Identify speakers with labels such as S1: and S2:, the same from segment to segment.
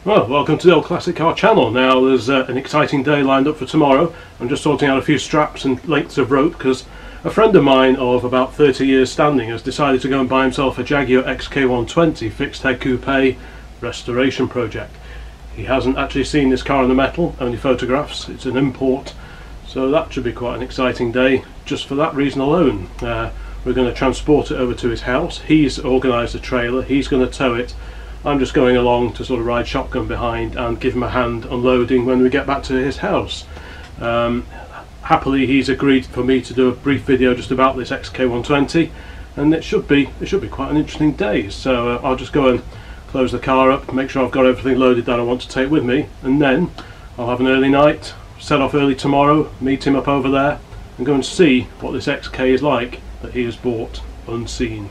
S1: Well, welcome to the Old Classic Car channel. Now there's an exciting day lined up for tomorrow. I'm just sorting out a few straps and lengths of rope because a friend of mine of about 30 years standing has decided to go and buy himself a Jaguar XK120 fixed head coupe restoration project. He hasn't actually seen this car in the metal, only photographs. It's an import, so that should be quite an exciting day just for that reason alone. We're going to transport it over to his house. He's organised a trailer, he's going to tow it. I'm just going along to sort of ride shotgun behind and give him a hand unloading when we get back to his house. Happily he's agreed for me to do a brief video just about this XK120, and it should be quite an interesting day. So I'll just go and close the car up, make sure I've got everything loaded that I want to take with me, and then I'll have an early night, set off early tomorrow, meet him up over there and go and see what this XK is like that he has bought unseen.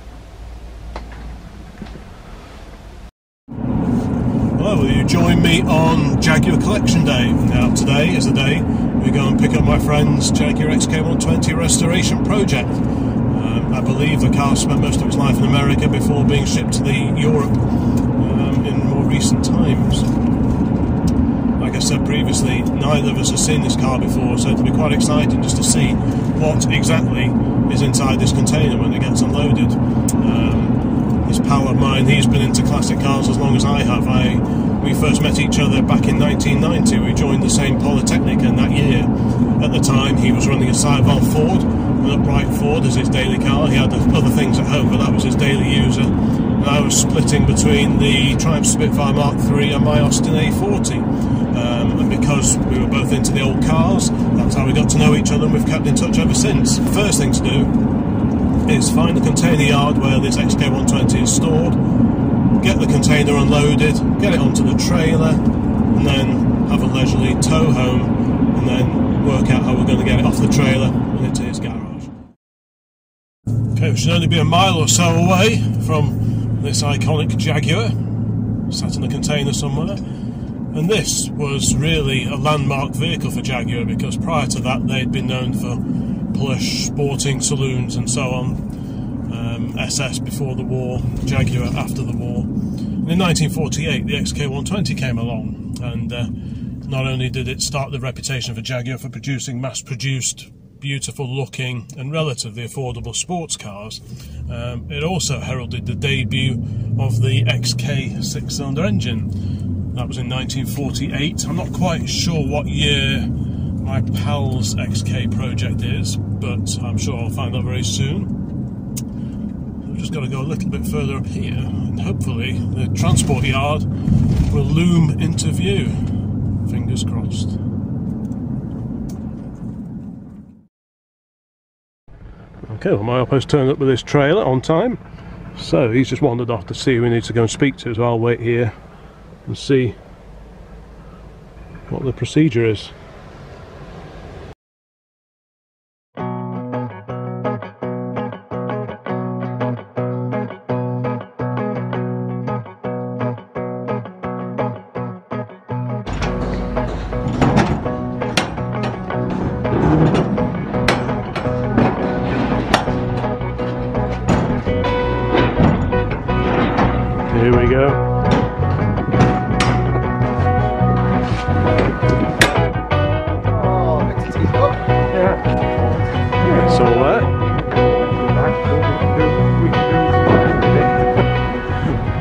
S1: Hello, will you join me on Jaguar Collection Day? Now today is the day we go and pick up my friend's Jaguar XK120 restoration project. I believe the car spent most of its life in America before being shipped to Europe in more recent times. Like I said previously, neither of us has seen this car before, so it'll be quite exciting just to see what exactly is inside this container when it gets unloaded. This pal of mine, he's been into classic cars as long as I have. We first met each other back in 1990. We joined the same Polytechnic in that year. At the time he was running a side-valve Ford, an upright Ford as his daily car. He had other things at home, but that was his daily user. And I was splitting between the Triumph Spitfire Mark III and my Austin A40. And because we were both into the old cars, that's how we got to know each other, and we've kept in touch ever since. First thing to do is find the container yard where this XK120 is stored, get the container unloaded, get it onto the trailer, and then have a leisurely tow home, and then work out how we're going to get it off the trailer and into his garage. Okay, we should only be a mile or so away from this iconic Jaguar, sat in the container somewhere. And this was really a landmark vehicle for Jaguar, because prior to that they'd been known for plush sporting saloons and so on. SS before the war, Jaguar after the war. And in 1948 the XK120 came along, and not only did it start the reputation for Jaguar for producing mass-produced, beautiful looking and relatively affordable sports cars, it also heralded the debut of the XK 6-cylinder engine. That was in 1948. I'm not quite sure what year my pal's XK project is, but I'm sure I'll find out very soon. We've just got to go a little bit further up here, and hopefully the transport yard will loom into view. Fingers crossed. Okay, well, my oppo's turned up with his trailer on time, so he's just wandered off to see who he needs to go and speak to, so I'll wait here and see what the procedure is. Here we go. It's all there.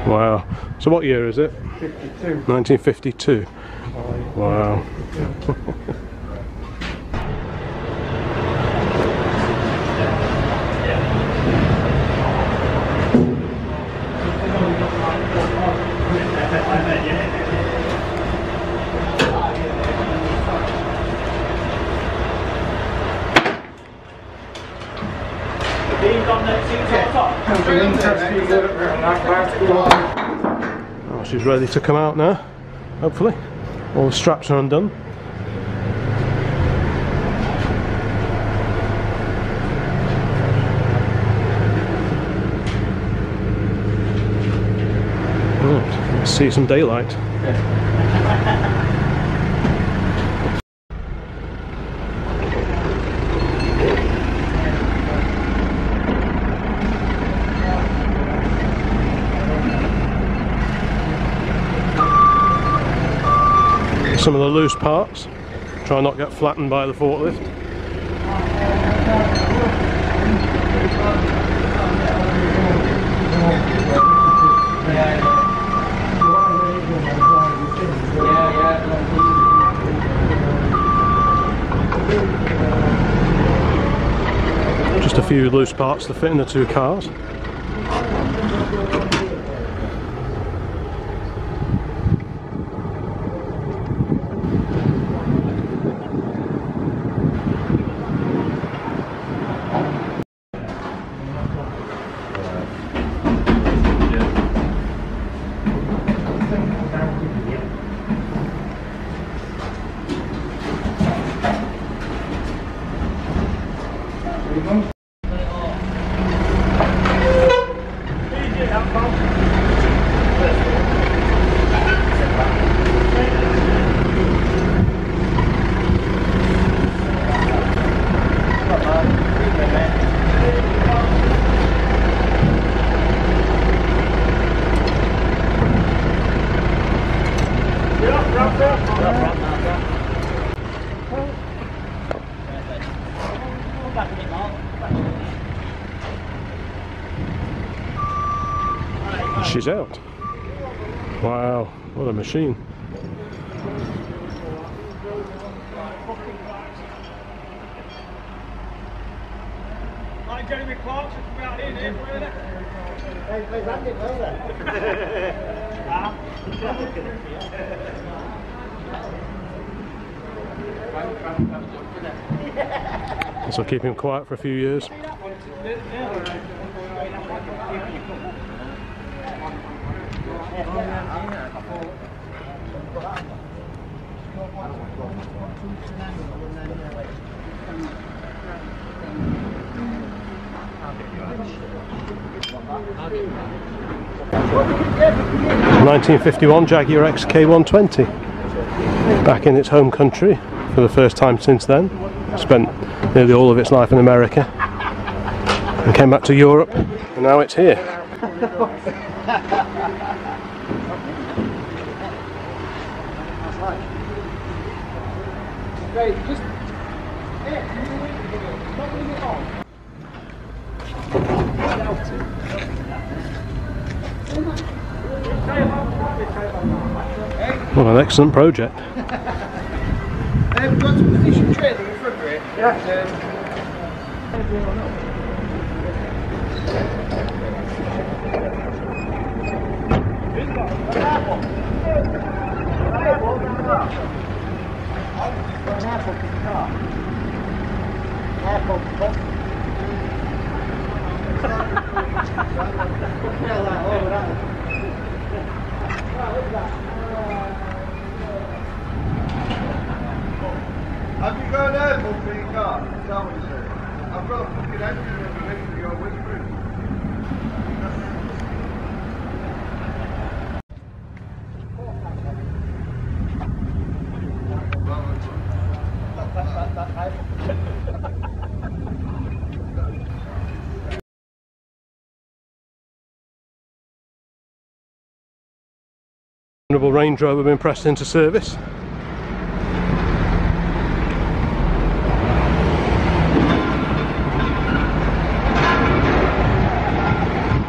S1: Wow. So what year is it? 52. 1952. Wow. Oh, she's ready to come out now, hopefully. All the straps are undone. Right, let's see some daylight. some of the loose parts, try not to get flattened by the forklift. Just a few loose parts to fit in the two cars. She's out. Wow, what a machine.
S2: Like Jeremy Clarkson from out here, They landed it well then.
S1: This will keep him quiet for a few years. ...1951 Jaguar XK120, back in its home country for the first time since then. Spent nearly all of its life in America and came back to Europe, and now it's here. What an excellent project.
S2: We've got some position trailer in front of it. Yeah.
S3: Have you got an airport for your car? Is that what you said? I've got a fucking engine room ready for your whispering.
S1: Range Rover been pressed into service.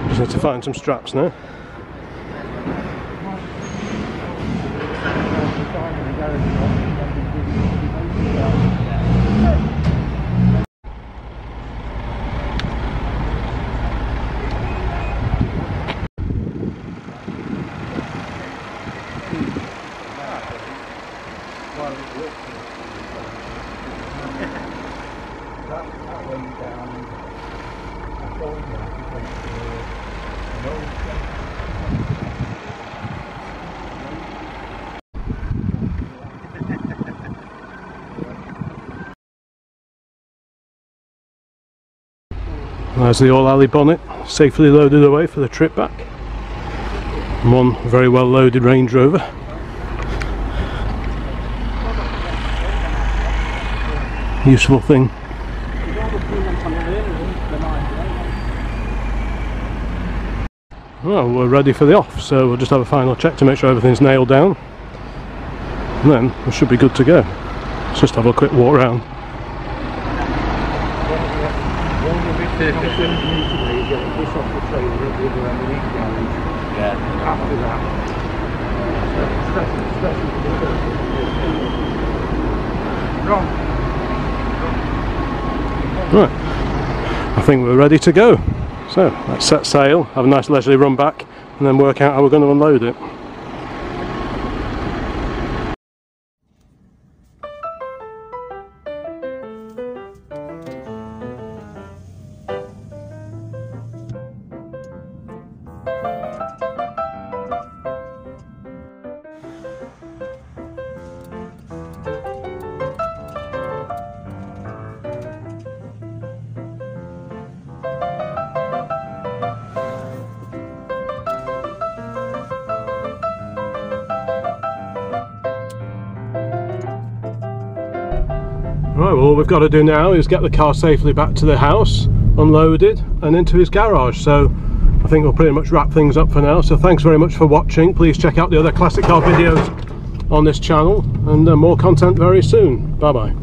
S1: Just need to find some straps now. There's the all-alley bonnet, safely loaded away for the trip back. And one very well loaded Range Rover. Useful thing. Well, we're ready for the off, so we'll just have a final check to make sure everything's nailed down. and then we should be good to go. Let's just have a quick walk around. Right, I think we're ready to go. So let's set sail, have a nice leisurely run back, and then work out how we're going to unload it. Right, well, all we've got to do now is get the car safely back to the house, unload it and into his garage. So I think we'll pretty much wrap things up for now. So thanks very much for watching. Please check out the other classic car videos on this channel, and more content very soon. Bye bye.